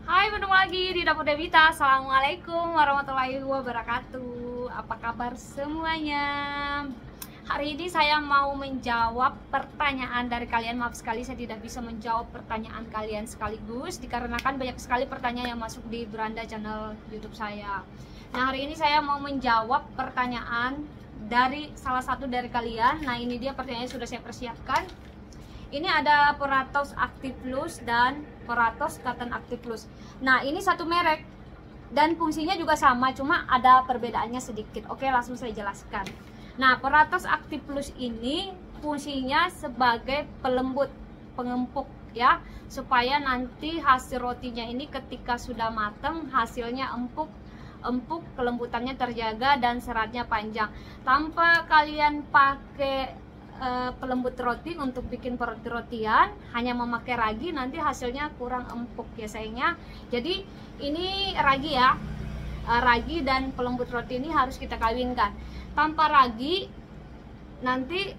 Hai, ketemu lagi di Dapur Devita. Assalamualaikum warahmatullahi wabarakatuh. Apa kabar semuanya? Hari ini saya mau menjawab pertanyaan dari kalian. Maaf sekali saya tidak bisa menjawab pertanyaan kalian sekaligus, dikarenakan banyak sekali pertanyaan yang masuk di beranda channel YouTube saya. Nah, hari ini saya mau menjawab pertanyaan dari salah satu dari kalian. Nah, ini dia pertanyaannya sudah saya persiapkan. Ini ada Peratos Active Plus dan Peratos Cotton Active Plus. Nah, ini satu merek dan fungsinya juga sama, cuma ada perbedaannya sedikit. Oke, langsung saya jelaskan. Nah, Peratos Active Plus ini fungsinya sebagai pelembut, pengempuk ya, supaya nanti hasil rotinya ini ketika sudah matang hasilnya empuk, kelembutannya terjaga dan seratnya panjang. Tanpa kalian pakai pelembut roti untuk bikin roti-rotian, hanya memakai ragi, nanti hasilnya kurang empuk ya sayangnya. Jadi ini ragi ya, ragi dan pelembut roti ini harus kita kawinkan. Tanpa ragi nanti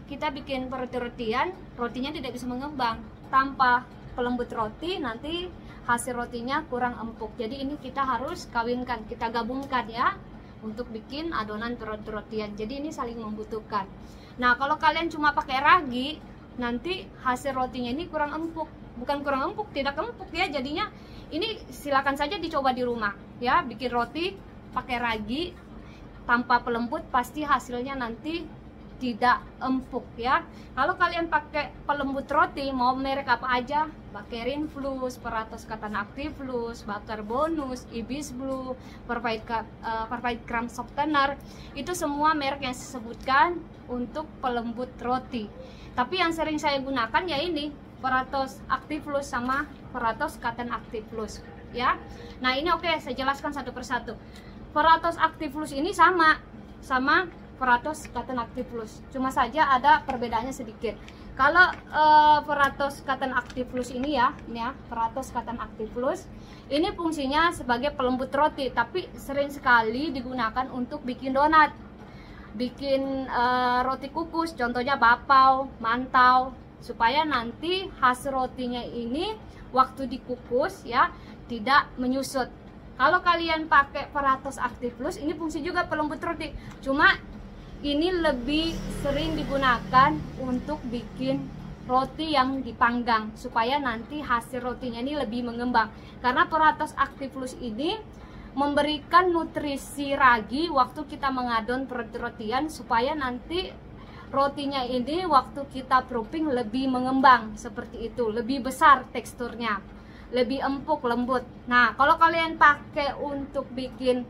kita bikin roti-rotian, rotinya tidak bisa mengembang. Tanpa pelembut roti nanti hasil rotinya kurang empuk. Jadi ini kita harus kawinkan, kita gabungkan ya untuk bikin adonan roti-rotian. Jadi ini saling membutuhkan. Nah, kalau kalian cuma pakai ragi, nanti hasil rotinya ini kurang empuk. Bukan kurang empuk, tidak empuk ya. Jadinya ini silakan saja dicoba di rumah ya, bikin roti pakai ragi tanpa pelembut, pasti hasilnya nanti tidak empuk ya. Kalau kalian pakai pelembut roti, mau merek apa aja, Backerin Plus, Peratos Cotton Active Plus, Butter Bonus, Ibis Blue, Perfect Crumb Softener, itu semua merek yang saya sebutkan untuk pelembut roti. Tapi yang sering saya gunakan ya ini Peratos Active Plus sama Peratos Cotton Active Plus ya. Nah, ini oke, saya jelaskan satu persatu. Peratos Active Plus ini sama Peratos Cotton Active Plus, cuma saja ada perbedaannya sedikit. Kalau Peratos Cotton Active Plus ini ya, Peratos Cotton Active Plus ini fungsinya sebagai pelembut roti, tapi sering sekali digunakan untuk bikin donat, bikin roti kukus, contohnya bapau, mantau, supaya nanti hasil rotinya ini waktu dikukus ya tidak menyusut. Kalau kalian pakai Peratos Active Plus, ini fungsi juga pelembut roti, cuma ini lebih sering digunakan untuk bikin roti yang dipanggang, supaya nanti hasil rotinya ini lebih mengembang. Karena Peratos Active Plus ini memberikan nutrisi ragi waktu kita mengadon roti-rotian, supaya nanti rotinya ini waktu kita proofing lebih mengembang, seperti itu, lebih besar teksturnya, lebih empuk, lembut. Nah, kalau kalian pakai untuk bikin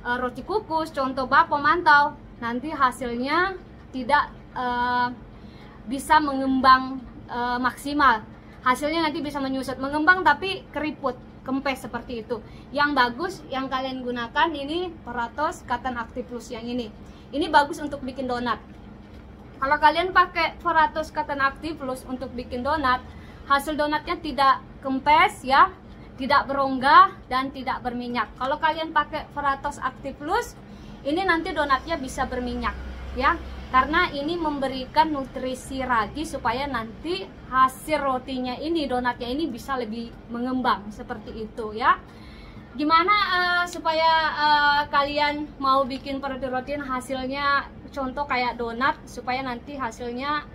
roti kukus, contoh bapau, mantau, nanti hasilnya tidak bisa mengembang maksimal. Hasilnya nanti bisa menyusut, mengembang tapi keriput, kempes seperti itu. Yang bagus yang kalian gunakan ini Peratos Cotton Active Plus yang ini. Ini bagus untuk bikin donat. Kalau kalian pakai Peratos Cotton Active Plus untuk bikin donat, hasil donatnya tidak kempes ya, tidak berongga dan tidak berminyak. Kalau kalian pakai Peratos Active Plus, ini nanti donatnya bisa berminyak ya, karena ini memberikan nutrisi ragi supaya nanti hasil rotinya ini, donatnya ini bisa lebih mengembang, seperti itu ya. Gimana supaya kalian mau bikin roti-rotian hasilnya contoh kayak donat, supaya nanti hasilnya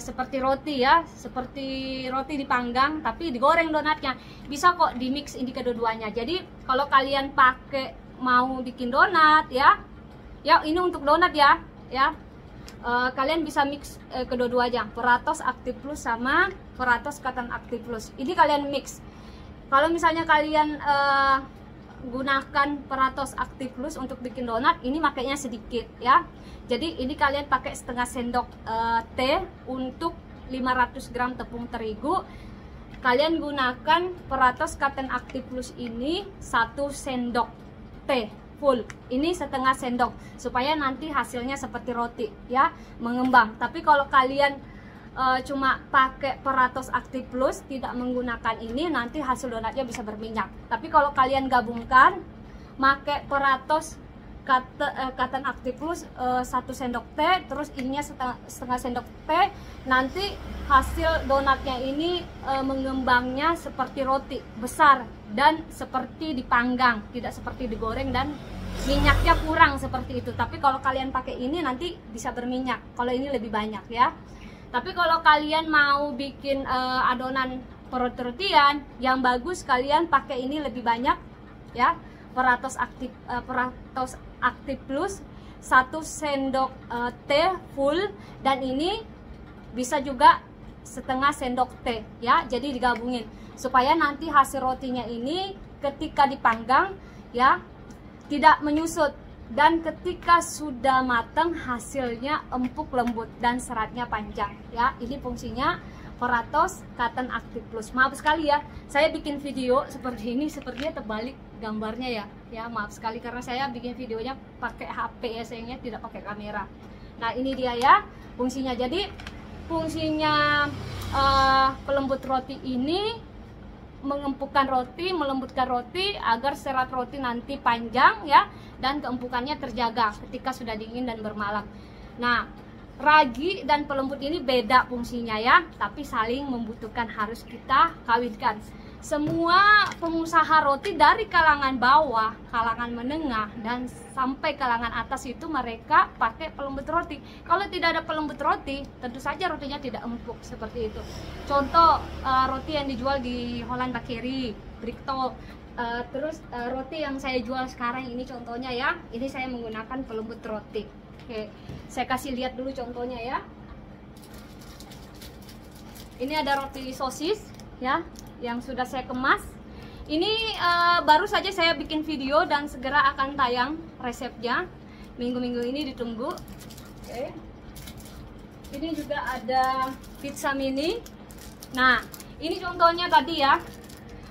seperti roti ya, seperti roti dipanggang tapi digoreng donatnya, bisa kok di mix ini kedua-duanya. Jadi kalau kalian pakai mau bikin donat ya ini untuk donat ya kalian bisa mix kedua-duanya, Peratos Active Plus sama Peratos Cotton Active Plus. Ini kalian mix. Kalau misalnya kalian gunakan Peratos Active Plus untuk bikin donat, ini makanya sedikit ya. Jadi ini kalian pakai setengah sendok teh untuk 500 gram tepung terigu. Kalian gunakan Peratos Cotton Active Plus ini 1 sendok teh full, ini setengah sendok, supaya nanti hasilnya seperti roti ya, mengembang. Tapi kalau kalian cuma pakai Peratos Active Plus, tidak menggunakan ini, nanti hasil donatnya bisa berminyak. Tapi kalau kalian gabungkan, pakai Peratos cotton active plus 1 sendok teh, terus ininya setengah sendok teh. Nanti hasil donatnya ini mengembangnya seperti roti besar dan seperti dipanggang, tidak seperti digoreng dan minyaknya kurang seperti itu. Tapi kalau kalian pakai ini nanti bisa berminyak, kalau ini lebih banyak ya. Tapi kalau kalian mau bikin adonan roti-rotian yang bagus, kalian pakai ini lebih banyak ya. Peratos aktif plus 1 sendok teh full, dan ini bisa juga setengah sendok teh ya. Jadi digabungin supaya nanti hasil rotinya ini ketika dipanggang ya tidak menyusut, dan ketika sudah matang hasilnya empuk, lembut, dan seratnya panjang ya. Ini fungsinya Peratos Cotton Active Plus. Maaf sekali ya, saya bikin video seperti ini sepertinya terbalik gambarnya ya. Ya maaf sekali karena saya bikin videonya pakai HP ya, sayangnya tidak pakai kamera. Nah ini dia ya fungsinya. Jadi fungsinya pelembut roti ini mengempukkan roti, melembutkan roti agar serat roti nanti panjang ya, dan keempukannya terjaga ketika sudah dingin dan bermalam. Nah, ragi dan pelembut ini beda fungsinya ya, tapi saling membutuhkan, harus kita kawinkan. Semua pengusaha roti dari kalangan bawah, kalangan menengah, dan sampai kalangan atas itu mereka pakai pelembut roti. Kalau tidak ada pelembut roti, tentu saja rotinya tidak empuk seperti itu. Contoh roti yang dijual di Holland Bakery, Brikto, terus roti yang saya jual sekarang ini contohnya ya, ini saya menggunakan pelembut roti. Oke, saya kasih lihat dulu contohnya ya. Ini ada roti sosis ya, yang sudah saya kemas. Ini baru saja saya bikin video dan segera akan tayang resepnya. Minggu-minggu ini ditunggu. Oke. Ini juga ada pizza mini. Nah, ini contohnya tadi ya.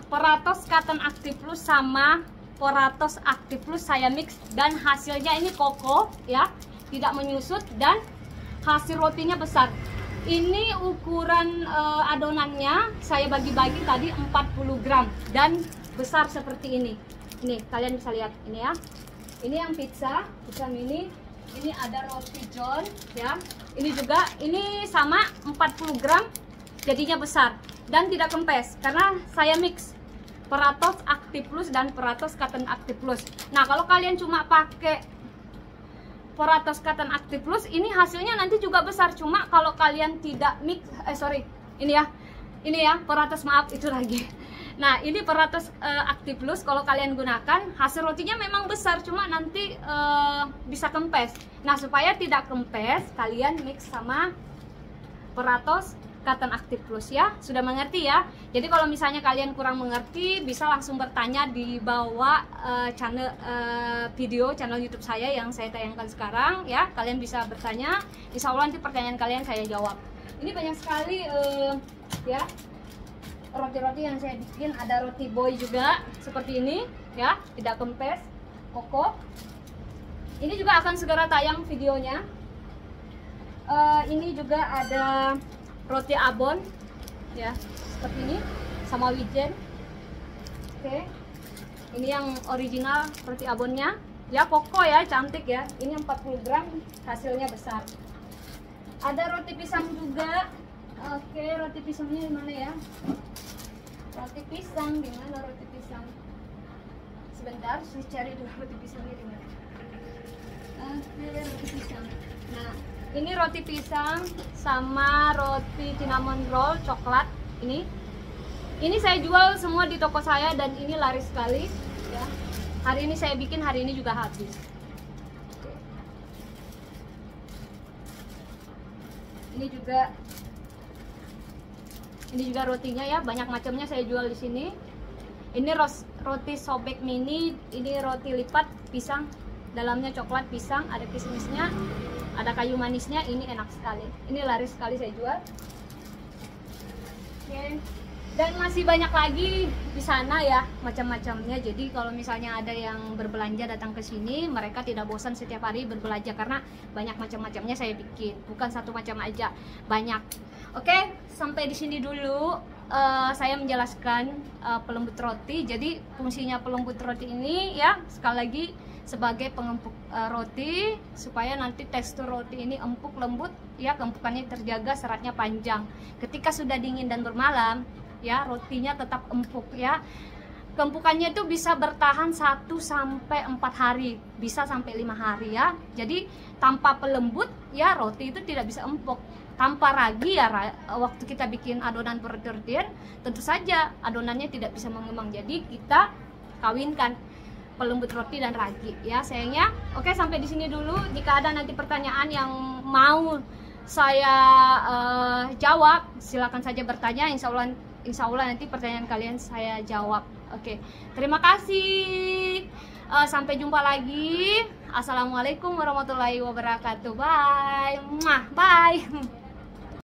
Peratos Cotton Active Plus sama Peratos Active Plus saya mix, dan hasilnya ini kokoh ya, tidak menyusut, dan hasil rotinya besar. Ini ukuran adonannya saya bagi-bagi tadi 40 gram dan besar seperti ini. Ini kalian bisa lihat ini ya. Ini yang pizza mini. Ini ada roti john ya. Ini juga, ini sama 40 gram, jadinya besar dan tidak kempes karena saya mix Peratos Active Plus dan Peratos Cotton Active Plus. Nah, kalau kalian cuma pakai Peratos Cotton Active Plus, ini hasilnya nanti juga besar. Cuma kalau kalian tidak mix, ini ya Peratos, maaf itu lagi. Nah, ini Peratos Active Plus kalau kalian gunakan, hasil rotinya memang besar, cuma nanti bisa kempes. Nah, supaya tidak kempes, kalian mix sama Peratos Cotton Active Plus ya. Sudah mengerti ya? Jadi kalau misalnya kalian kurang mengerti, bisa langsung bertanya di bawah channel YouTube saya yang saya tayangkan sekarang ya. Kalian bisa bertanya, insya Allah nanti pertanyaan kalian saya jawab. Ini banyak sekali ya roti-roti yang saya bikin. Ada roti boy juga seperti ini ya, tidak kempes, kokoh. Ini juga akan segera tayang videonya. Ini juga ada roti abon ya, seperti ini sama wijen. Oke, ini yang original roti abonnya ya, kokoh ya, cantik ya. Ini 40 gram, hasilnya besar. Ada roti pisang juga. Oke, roti pisangnya di mana ya? Roti pisang di mana? Roti pisang, sebentar saya cari dulu roti pisangnya di mana. Oke, roti pisang. Nah, ini roti pisang sama roti cinnamon roll coklat. Ini saya jual semua di toko saya dan ini laris sekali ya. Hari ini saya bikin, hari ini juga habis. Oke. Ini juga rotinya ya, banyak macamnya saya jual di sini. Ini roti sobek mini, ini roti lipat pisang, dalamnya coklat pisang, ada kismisnya, ada kayu manisnya. Ini enak sekali, ini laris sekali saya jual. Oke. Dan masih banyak lagi di sana ya macam-macamnya. Jadi kalau misalnya ada yang berbelanja datang ke sini, mereka tidak bosan setiap hari berbelanja karena banyak macam-macamnya saya bikin, bukan satu macam aja, banyak. Oke, sampai di sini dulu saya menjelaskan pelembut roti. Jadi fungsinya pelembut roti ini ya, sekali lagi sebagai pengempuk roti, supaya nanti tekstur roti ini empuk lembut ya, keempukannya terjaga, seratnya panjang. Ketika sudah dingin dan bermalam ya, rotinya tetap empuk ya. Keempukannya itu bisa bertahan 1 sampai 4 hari, bisa sampai 5 hari ya. Jadi tanpa pelembut ya, roti itu tidak bisa empuk. Tanpa ragi ya, waktu kita bikin adonan roti-rotian, tentu saja adonannya tidak bisa mengembang. Jadi kita kawinkan pelembut roti dan ragi ya sayangnya. Oke, sampai di sini dulu. Jika ada nanti pertanyaan yang mau saya jawab, silakan saja bertanya. Insya Allah nanti pertanyaan kalian saya jawab. Oke, terima kasih. Sampai jumpa lagi. Assalamualaikum warahmatullahi wabarakatuh. Bye. Bye.